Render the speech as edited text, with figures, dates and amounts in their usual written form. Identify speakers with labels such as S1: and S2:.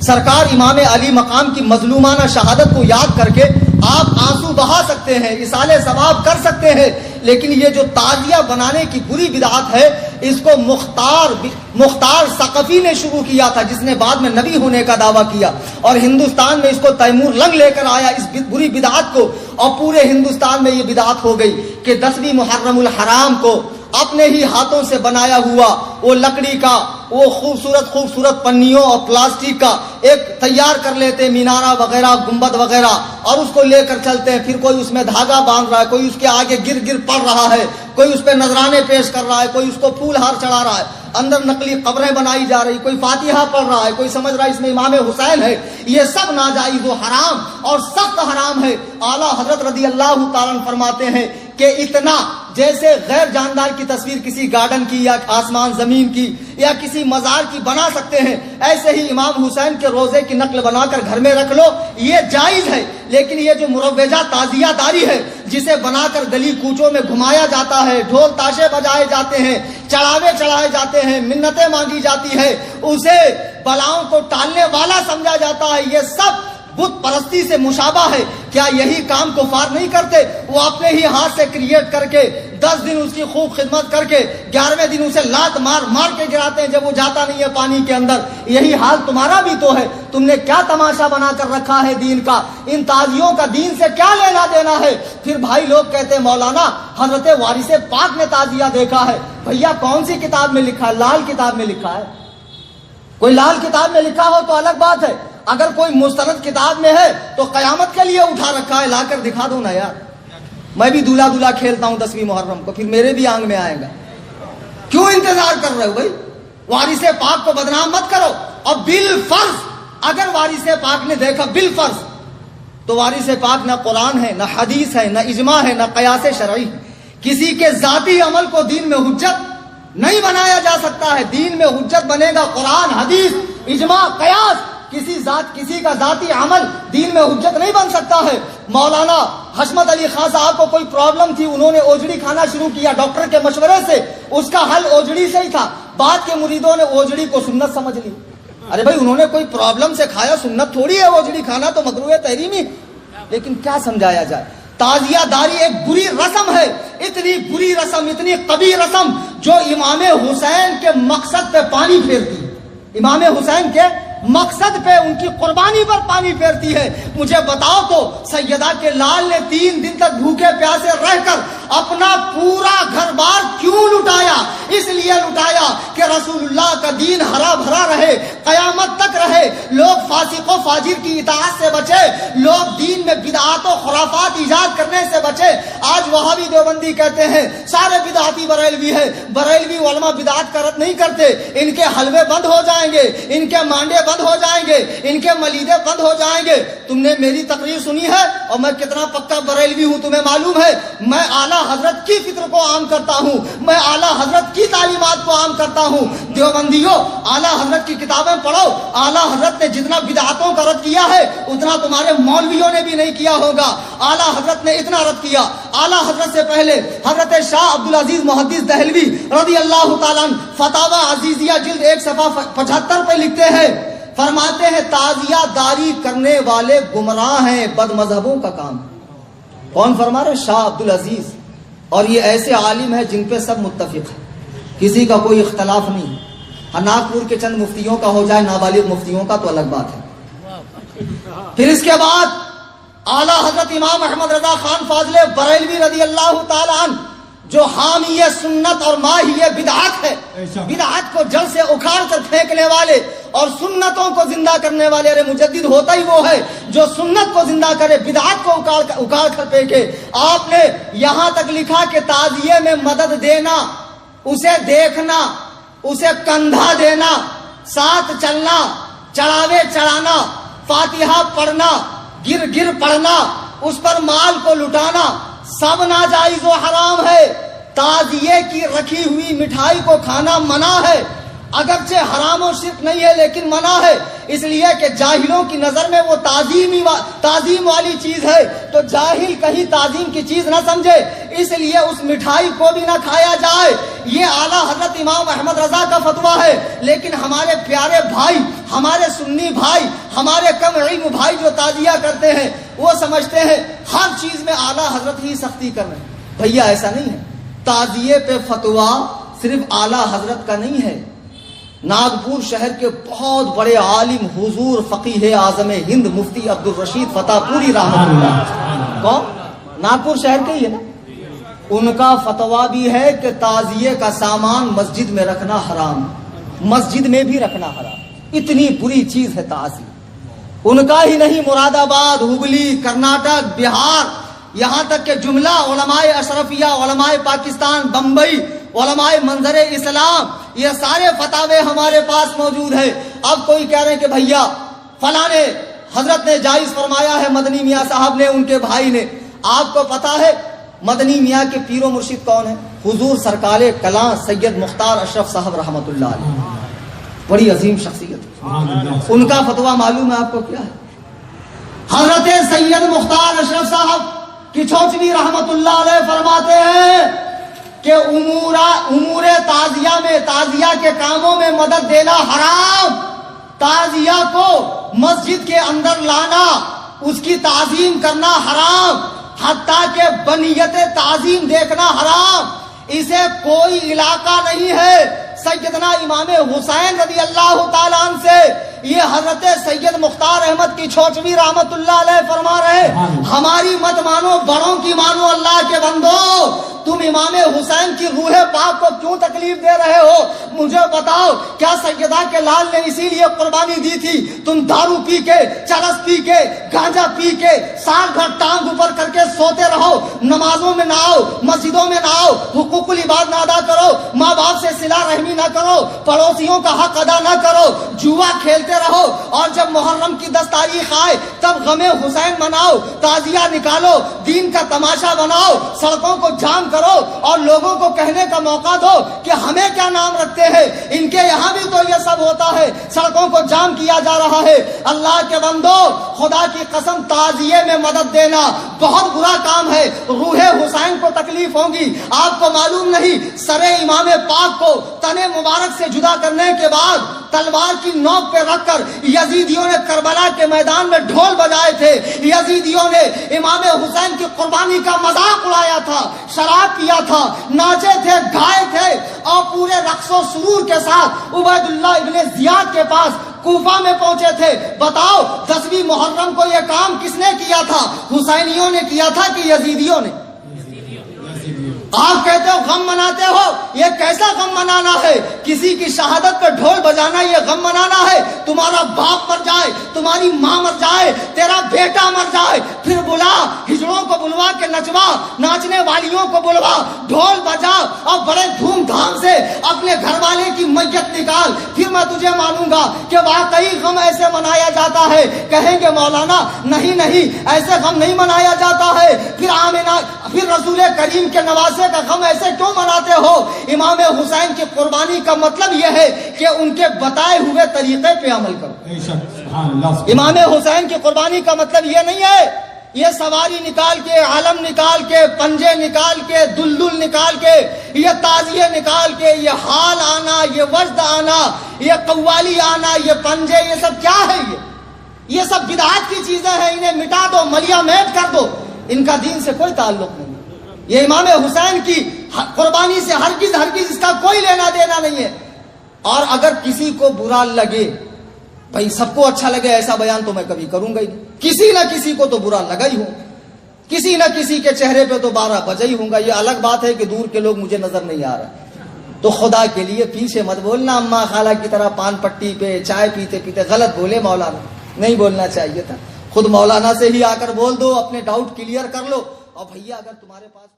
S1: سرکار امام علی مقام کی مظلومانہ شہادت کو یاد کر کے آپ آنسو بہا سکتے ہیں، اصالِ ثواب کر سکتے ہیں، لیکن یہ جو تعزیہ بنانے کی بری بدعت ہے، اس کو مختار ثقفی نے شروع کیا تھا، جس نے بعد میں نبی ہونے کا دعویٰ کیا، اور ہندوستان میں اس کو تیمور لنگ لے کر آیا اس بری بدعت کو، اور پورے ہندوستان میں یہ بدعت ہو گئی کہ 10ویں محرم الحرام کو اپنے ہی ہاتھوں سے بنایا ہوا وہ لکڑی کا وہ خوبصورت پنیوں اور پلاسٹک کا ایک تیار کر لیتے، مینارہ وغیرہ گنبد وغیرہ، اور اس کو لے کر چلتے ہیں، پھر کوئی اس میں دھاگا باندھ رہا ہے، کوئی اس کے آگے گر پڑ رہا ہے، کوئی اس پہ نذرانے پیش کر رہا ہے، کوئی اس کو پھول ہار چڑھا رہا ہے، اندر نقلی قبریں بنائی جا رہی، کوئی فاتحہ پڑھ رہا ہے، کوئی سمجھ رہا ہے اس میں امام حسین ہے۔ یہ سب ناجائز و حرام اور سخت حرام ہے۔ اعلیٰ حضرت رضی اللہ تعالیٰ عنہ فرماتے ہیں کہ اتنا جیسے غیر جاندار کی تصویر کسی گارڈن کی یا آسمان زمین کی یا کسی مزار کی بنا سکتے ہیں، ایسے ہی امام حسین کے روزے کی نقل بنا کر گھر میں رکھ لو، یہ جائز ہے۔ لیکن یہ جو مروجہ تعزیہ داری ہے، جسے بنا کر گلی کوچوں میں گھمایا جاتا ہے، ڈھول تاشے بجائے جاتے ہیں، چڑھاوے چڑھائے جاتے ہیں، منتیں مانگی جاتی ہے، اسے بلاؤں کو ٹالنے والا سمجھا جاتا ہے، یہ سب بت پرستی سے مشابہ ہے۔ کیا یہی کام کفار نہیں کرتے؟ وہ اپنے ہی ہاتھ سے کریٹ کر کے 10 دن اس کی خوب خدمت کر کے 11ویں دن اسے لات مار کے گراتے ہیں جب وہ جاتا نہیں ہے پانی کے اندر۔ یہی حال تمہارا بھی تو ہے۔ تم نے کیا تماشا بنا کر رکھا ہے دین کا؟ ان تازیوں کا دین سے کیا لینا دینا ہے؟ پھر بھائی لوگ کہتے ہیں مولانا حضرت وارث پاک نے تعزیہ دیکھا ہے۔ بھیا کون سی کتاب میں لکھا ہے؟ لال کتاب میں لکھا ہے۔ کوئی لال کتاب میں لکھا ہو تو الگ بات ہے، اگر کوئی مستند کتاب میں ہے تو قیامت کے لیے اٹھا رکھا ہے، لا کر دکھا دو نا یار۔ میں بھی دولہا کھیلتا ہوں 10ویں محرم کو، پھر میرے بھی آنگ میں آئے گا۔ کیوں انتظار کر رہے ہو بھائی؟ وارث پاک کو بدنام مت کرو۔ اور بالفرض اگر وارث پاک نے دیکھا بالفرض، تو وارث پاک نہ قرآن ہے، نہ حدیث ہے، نہ اجماع ہے، نہ قیاس شرعی۔ کسی کے ذاتی عمل کو دین میں حجت نہیں بنایا جا سکتا ہے۔ دین میں حجت بنے گا قرآن، حدیث، اجماع، قیاس۔ کسی کا ذاتی عمل دین میں حجت نہیں بن سکتا ہے۔ مولانا حشمت علی خان صاحب کو کوئی پرابلم تھی، انہوں نے اوجڑی کھانا شروع کیا ڈاکٹر کے مشورے سے، اس کا حل اوجڑی سے ہی تھا۔ بعد کے مریدوں نے اوجڑی کو سنت سمجھ لی۔ ارے بھائی انہوں نے کوئی پرابلم سے کھایا، سنت تھوڑی ہے اوجڑی کھانا، تو مکروہ تحریمی۔ لیکن کیا سمجھایا جائے؟ تعزیہ داری ایک بری رسم ہے، اتنی بری رسم، اتنی قبیح رسم جو امام حسین کے مقصد پہ پانی پھیرتی ہے، امام حسین کے مقصد پہ، ان کی قربانی پر پانی پھیرتی ہے۔ مجھے بتاؤ تو سیدہ کے لال نے 3 دن تک بھوکے پیاسے رہ کر اپنا پورا گھر بار کیوں لٹایا؟ اس لیے لٹایا کہ رسول اللہ کا دین ہرا بھرا رہے، قیامت تک رہے، لوگ فاسق و فاجر کی اطاعت سے بچے، لوگ دین میں بدعات و خرافات ایجاد کرنے سے بچے۔ آج وہابی دیوبندی کہتے ہیں سارے بدعاتی بریلوی ہے، بریلوی علماء بدعات کا رد نہیں کرتے، ان کے حلوے بند ہو جائیں گے، ان کے مانڈے بند ہو جائیں گے، ان کے ملیدے بند ہو جائیں گے۔ تم نے میری تقریر سنی ہے اور میں کتنا پکا بریلوی ہوں تمہیں معلوم ہے۔ میں اعلیٰ حضرت کی فکر کو عام کرتا ہوں، میں اعلیٰ حضرت کی تعلیمات کو عام کرتا ہوں۔ دیوبندیوں اعلیٰ حضرت کی کتابیں پڑھو، اعلیٰ حضرت نے جتنا بدعاتوں کا رد کیا ہے اتنا تمہارے مولویوں نے بھی نہیں کیا ہوگا۔ اعلیٰ حضرت نے اتنا رد کیا۔ اعلیٰ حضرت سے پہلے حضرت شاہ عبدالعزیز محدث دہلوی رضی اللہ تعالیٰ عنہ فتاوی عزیزیہ جلد 1 صفحہ 75 پہ لکھتے ہیں، فرماتے ہیں تعزیہ داری کرنے والے گمراہ ہیں، بد مذہبوں کا کام۔ کون فرما رہے؟ شاہ عبدالعزیز۔ اور یہ ایسے عالم ہیں جن پہ سب متفق ہیں، کسی کا کوئی اختلاف نہیں۔ ناگپور کے چند مفتیوں کا ہو جائے، نابالغ مفتیوں کا تو الگ بات ہے۔ پھر اس کے بعد اعلیٰ حضرت امام احمد رضا خان فاضل بریلوی رضی اللہ تعالی عنہ، جو حامی سنت اور ماہی بدعات ہے، بدعات کو جڑ سے اکھاڑ کر پھینکنے والے اور سنتوں کو زندہ کرنے والے۔ ارے مجدد ہوتا ہی وہ ہے جو سنت کو زندہ کرے، بدعات کو اکھاڑ کر پھینکے۔ آپ نے یہاں تک لکھا کہ تعزیے میں مدد دینا، اسے دیکھنا، اسے کندھا دینا، ساتھ چلنا، چڑھاوے چڑھانا، فاتحہ پڑھنا، گر پڑھنا، اس پر مال کو لٹانا، سب ناجائز و حرام ہے۔ تعزیے کی رکھی ہوئی مٹھائی کو کھانا منع ہے۔ اگرچہ حرام و شرک نہیں ہے لیکن منع ہے، اس لیے کہ جاہلوں کی نظر میں وہ تعظیم والی چیز ہے، تو جاہل کہیں تعظیم کی چیز نہ سمجھے، اس لیے اس مٹھائی کو بھی نہ کھایا جائے۔ یہ اعلیٰ حضرت امام احمد رضا کا فتویٰ ہے، لیکن ہمارے پیارے بھائی، ہمارے سنی بھائی، ہمارے کم علم بھائی جو تعزیہ کرتے ہیں وہ سمجھتے ہیں ہر چیز میں اعلیٰ حضرت ہی سختی کر رہے ہیں۔ بھیا ایسا نہیں ہے، تعزیے پہ فتویٰ صرف اعلیٰ حضرت کا نہیں ہے۔ ناگپور شہر کے بہت بڑے عالم حضور فقیہ اعظم ہند مفتی عبدالرشید فتح پوری رحمۃ اللہ، کون؟ ناگپور شہر کے ہی ہے نا، ان کا فتویٰ بھی ہے کہ تعزیے کا سامان مسجد میں رکھنا حرام، مسجد میں بھی رکھنا حرام، اتنی بری چیز ہے تعزیہ۔ ان کا ہی نہیں، مراد آباد، ہگلی، کرناٹک، بہار، یہاں تک کہ جملہ علماء اشرفیہ، علماء پاکستان، بمبئی، علماء منظر اسلام، یہ سارے فتاوے ہمارے پاس موجود ہیں۔ اب کوئی کہہ رہے ہیں کہ بھیا فلاں نے حضرت نے جائز فرمایا ہے، مدنی میاں صاحب نے، ان کے بھائی نے۔ آپ کو پتا ہے مدنی میاں کے پیر و مرشد کون ہیں؟ حضور سرکار کلاں سید مختار اشرف صاحب رحمۃ اللہ علیہ، بڑی عظیم شخصیت۔ ان کا فتویٰ معلوم ہے آپ کو کیا ہے؟ حضرت سید مختار اشرف صاحب کی چھوچوی رحمۃ اللہ علیہ فرماتے ہیں کہ امور تعزیہ میں، تعزیہ کے کاموں میں مدد دینا حرام، تعزیہ کو مسجد کے اندر لانا، اس کی تعظیم کرنا حرام، حتیٰ کہ بنیت تعظیم دیکھنا حرام، اسے کوئی علاقہ نہیں ہے۔ سیدنا امام حسین رضی اللہ تعالیٰ عنہ سے یہ حضرت سید مختار احمد کی چھوچوی رحمت اللہ علیہ فرما رہے، ہماری مت مانو، بڑوں کی مانو اللہ کے بندو، تم امام حسین کی روح پاک کو کیوں تکلیف دے رہے ہو؟ مجھے بتاؤ، کیا سیدہ کے لال نے اسی لیے قربانی دی تھی تم دارو پی کے، چرس پی کے، گانجا پی کے سال بھر ٹانگ اوپر کر کے سوتے رہو، نمازوں میں نہ آؤ، مسجدوں میں نہ آؤ، حقوق العباد نہ ادا کرو، ماں باپ سے صلہ رحمی نہ کرو، پڑوسیوں کا حق ادا نہ کرو، جوا کھیلتے رہو، اور جب محرم کی 10 تاریخ آئے تب غم حسین مناؤ، تعزیہ نکالو، دین کا تماشا بناؤ، سڑکوں کو جام کرو اور لوگوں کو کہنے کا موقع دو کہ ہمیں کیا نام رکھتے ہیں، ان کے یہاں بھی تو یہ سب ہوتا ہے، سڑکوں کو جام کیا جا رہا ہے۔ اللہ کے بندو، خدا کی قسم، تعزیے میں مدد دینا بہت برا کام ہے، روح حسین کو تکلیف ہوگی۔ آپ کو معلوم نہیں، سر امام پاک کو تنے مبارک سے جدا کرنے کے بعد تلوار کی نوک پہ رکھ کر یزیدیوں نے کربلا کے میدان میں ڈھول بجائے تھے، یزیدیوں نے امام حسین کی قربانی کا مذاق اڑایا تھا، شراب پیا تھا، ناچے تھے، گائے تھے، اور پورے رقص و سرور کے ساتھ عبید اللہ ابن زیاد کے پاس کوفہ میں پہنچے تھے۔ بتاؤ 10ویں محرم کو یہ کام کس نے کیا تھا؟ حسینیوں نے کیا تھا کہ یزیدیوں نے؟ آپ کہتے ہو غم مناتے ہو، یہ کیسا غم منانا ہے؟ کسی کی شہادت پہ ڈھول بجانا یہ غم منانا ہے؟ تمہارا باپ مر جائے، تمہاری ماں مر جائے، تیرا بیٹا مر جائے، پھر بلا، ہجڑوں کو بلوا کے نچوا، ناچنے والیوں کو بلوا، ڈھول بجا اور بڑے دھوم دھام سے اپنے گھر والے کی میت نکال، پھر میں تجھے مانوں گا کہ واقعی غم ایسے منایا جاتا ہے۔ کہیں گے مولانا نہیں نہیں، ایسے غم نہیں منایا جاتا ہے، پھر رسول کریم کے نواسے کا غم ایسے کیوں مناتے ہو؟ امام حسین کی قربانی کا مطلب یہ ہے کہ ان کے بتائے ہوئے طریقے پہ عمل کرو۔ امام حسین کی قربانی کا مطلب یہ نہیں ہے یہ سواری نکال کے، علم نکال کے، پنجے نکال کے، دلدل نکال کے، یہ تعزیے نکال کے، یہ حال آنا، یہ وجد آنا، یہ قوالی آنا، یہ پنجے، یہ سب کیا ہے؟ یہ سب بدعات کی چیزیں ہیں، انہیں مٹا دو، ملیا میٹ کر دو، ان کا دین سے کوئی تعلق نہیں۔ یہ امام حسین کی قربانی سے ہرگز اس کا کوئی لینا دینا نہیں ہے۔ اور اگر کسی کو برا لگے، بھائی سب کو اچھا لگے ایسا بیان تو میں کبھی کروں گا ہی نہیں، کسی نہ کسی کو تو برا لگا ہی ہو، کسی نہ کسی کے چہرے پہ تو 12 بجے ہی ہوں گا۔ یہ الگ بات ہے کہ دور کے لوگ مجھے نظر نہیں آ رہا، تو خدا کے لیے پیچھے مت بولنا اماں خالہ کی طرح پان پٹی پہ چائے پیتے پیتے غلط بولے مولانا، نہیں بولنا چاہیے تھا۔ خود مولانا سے ہی آ کر بول دو، اپنے ڈاؤٹ کلیئر کر لو، اور بھیا اگر تمہارے پاس